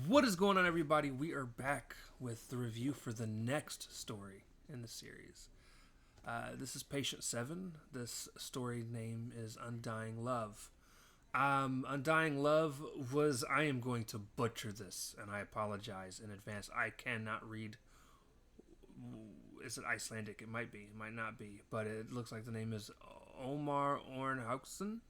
What is going on, everybody? We are back with the review for the next story in the series. This is Patient 7. This story name is Undying Love. Undying Love was. I am going to butcher this, and I apologize in advance. I cannot read. Is it Icelandic? It might be. It might not be. But it looks like the name is Omar Ornhausen.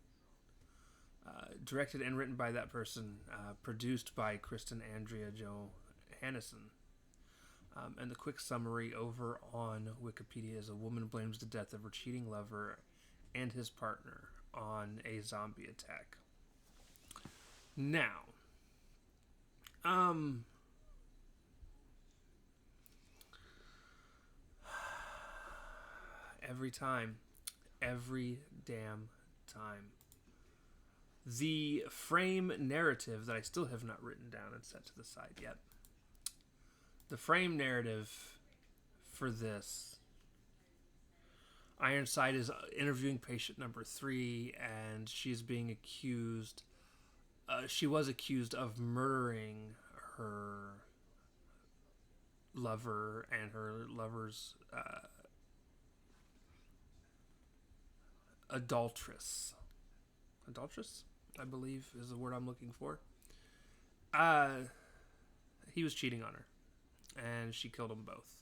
Directed and written by that person, produced by Kristen Andrea Johannesson. And the quick summary over on Wikipedia is: a woman blames the death of her cheating lover and his partner on a zombie attack. Now, every damn time. The frame narrative that I still have not written down and set to the side yet. The frame narrative for this: Ironside is interviewing patient number 3, and she's being accused. She was accused of murdering her lover and her lover's adulteress. Adulteress, I believe, is the word I'm looking for. He was cheating on her, and she killed them both.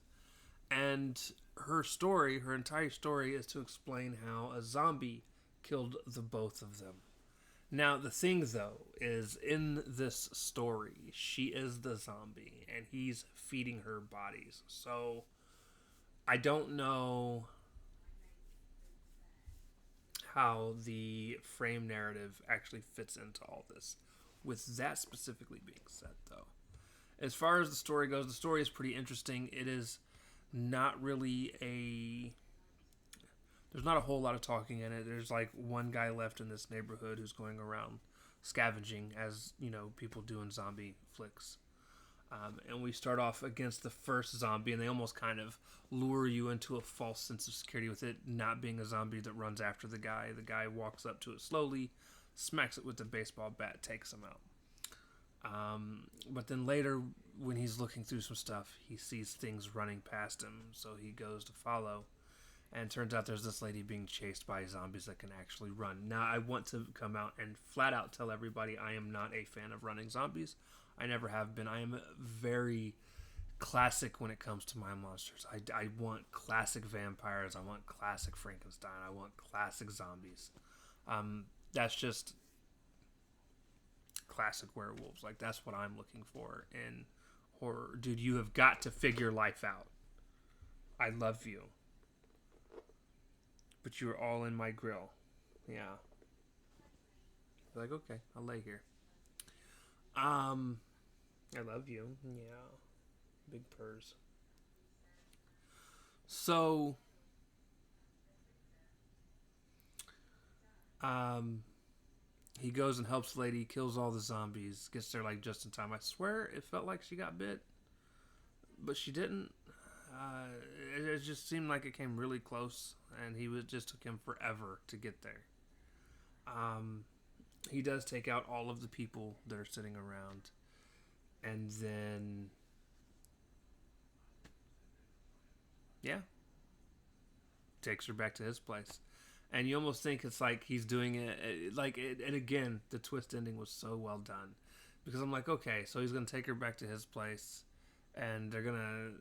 And her story, her entire story, is to explain how a zombie killed the both of them. Now, the thing, though, is in this story, she is the zombie, and he's feeding her bodies. So, I don't know how the frame narrative actually fits into all this. With that specifically being said, though, as far as the story goes, the story is pretty interesting. It is not really a... There's not a whole lot of talking in it. There's like one guy left in this neighborhood who's going around scavenging, as you know people do in zombie flicks. And we start off against the first zombie, and they almost kind of lure you into a false sense of security with it not being a zombie that runs after the guy. The guy walks up to it slowly, smacks it with the baseball bat, takes him out. But then later, when he's looking through some stuff, he sees things running past him, so he goes to follow. And turns out there's this lady being chased by zombies that can actually run. Now, I want to come out and flat out tell everybody I am not a fan of running zombies. I never have been. I am very classic when it comes to my monsters. I want classic vampires. I want classic Frankenstein. I want classic zombies. That's just classic werewolves. Like, that's what I'm looking for in horror. Dude, you have got to figure life out. I love you. But you were all in my grill. Yeah. Like, okay, I'll lay here. I love you. Yeah. Big purrs. So, he goes and helps the lady, kills all the zombies, gets there like just in time. I swear it felt like she got bit, but she didn't. It just seemed like it came really close, and just took him forever to get there. He does take out all of the people that are sitting around, and then, yeah, takes her back to his place. And you almost think it's like he's doing it like it, and again, the twist ending was so well done, because I'm like, okay, so he's gonna take her back to his place, and they're gonna,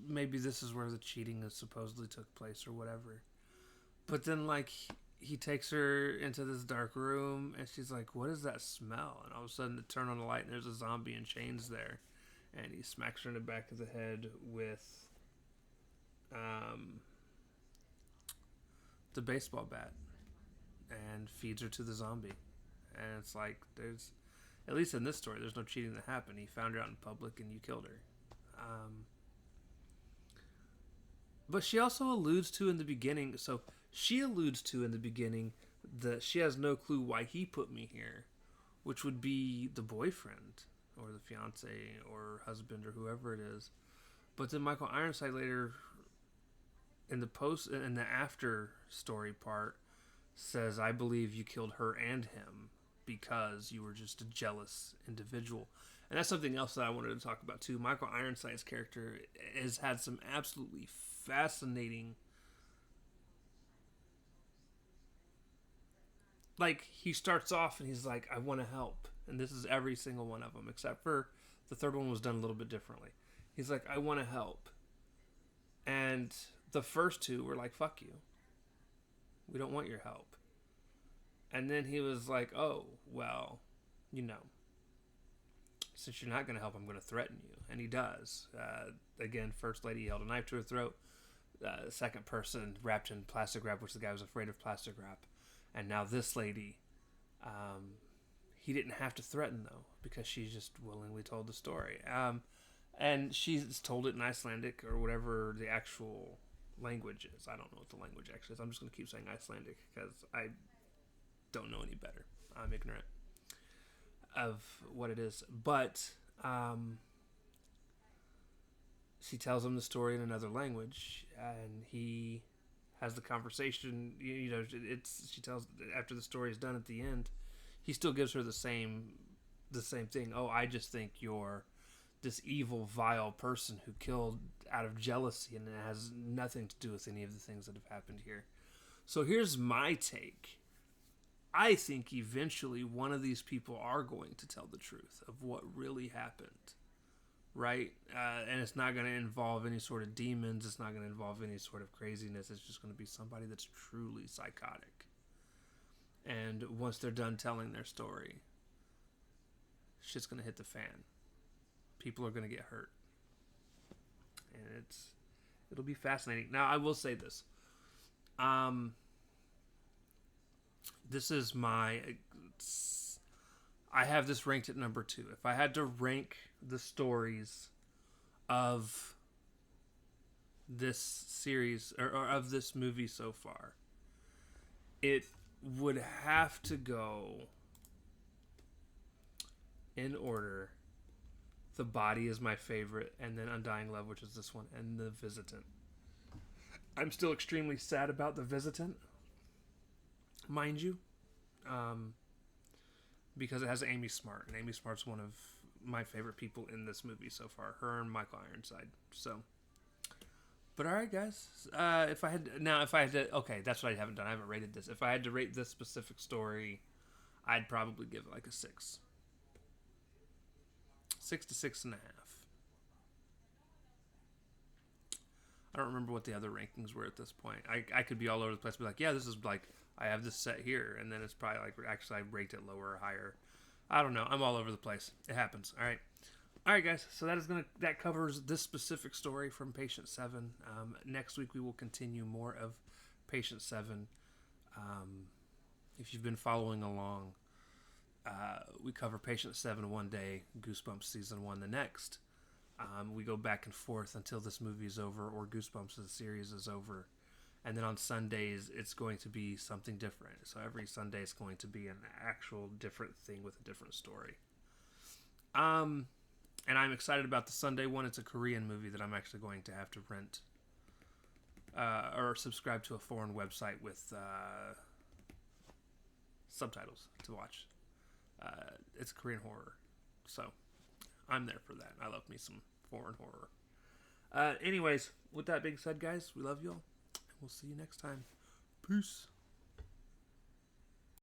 maybe this is where the cheating supposedly took place or whatever. But then, like, he takes her into this dark room, and she's like, what is that smell? And all of a sudden, they turn on the light, and there's a zombie in chains there. And he smacks her in the back of the head with the baseball bat and feeds her to the zombie. And it's like, at least in this story, there's no cheating that happened. He found her out in public, and you killed her. But she also alludes to in the beginning, that she has no clue why he put me here, which would be the boyfriend or the fiance or husband or whoever it is. But then Michael Ironside later, in the after story part, says, I believe you killed her and him. because you were just a jealous individual. And that's something else that I wanted to talk about too. Michael Ironside's character has had some absolutely fascinating, like, he starts off and he's like, I want to help. And this is every single one of them, except for the third one was done a little bit differently. He's like, I want to help. And the first two were like, fuck you. We don't want your help. And then he was like, oh, well, you know, since you're not going to help, I'm going to threaten you. And he does. Again, first lady held a knife to her throat. Second person wrapped in plastic wrap, which the guy was afraid of plastic wrap. And now this lady, he didn't have to threaten, though, because she just willingly told the story. And she's told it in Icelandic or whatever the actual language is. I don't know what the language actually is. I'm just going to keep saying Icelandic because I don't know any better. I'm ignorant of what it is. But she tells him the story in another language, and he has the conversation. You know, she tells, after the story is done at the end, he still gives her the same thing. Oh, I just think you're this evil, vile person who killed out of jealousy, and it has nothing to do with any of the things that have happened here. So here's my take. I think eventually one of these people are going to tell the truth of what really happened, right? And it's not going to involve any sort of demons. It's not going to involve any sort of craziness. It's just going to be somebody that's truly psychotic. And once they're done telling their story, shit's going to hit the fan. People are going to get hurt. And it'll be fascinating. Now, I will say this. This is I have this ranked at number 2. If I had to rank the stories of this series or of this movie so far, it would have to go in order. The Body is my favorite, and then Undying Love, which is this one, and The Visitant. I'm still extremely sad about The Visitant, mind you, because it has Amy Smart, and Amy Smart's one of my favorite people in this movie so far. Her and Michael Ironside. So, but all right, guys. If I had to, okay, that's what I haven't done. I haven't rated this. If I had to rate this specific story, I'd probably give it like a 6. 6 to 6.5. I don't remember what the other rankings were at this point. I could be all over the place. Be like, yeah, this is like, I have this set here, and then it's probably like, actually, I ranked it lower or higher. I don't know. I'm all over the place. It happens. All right, guys. So that covers this specific story from Patient 7. Next week we will continue more of Patient 7. If you've been following along, we cover Patient 7 one day, Goosebumps Season 1 the next. We go back and forth until this movie is over or Goosebumps the series is over. And then on Sundays, it's going to be something different. So every Sunday is going to be an actual different thing with a different story. And I'm excited about the Sunday one. It's a Korean movie that I'm actually going to have to rent or subscribe to a foreign website with subtitles to watch. It's Korean horror. So I'm there for that. I love me some foreign horror. Anyways, with that being said, guys, we love you all. We'll see you next time. Peace.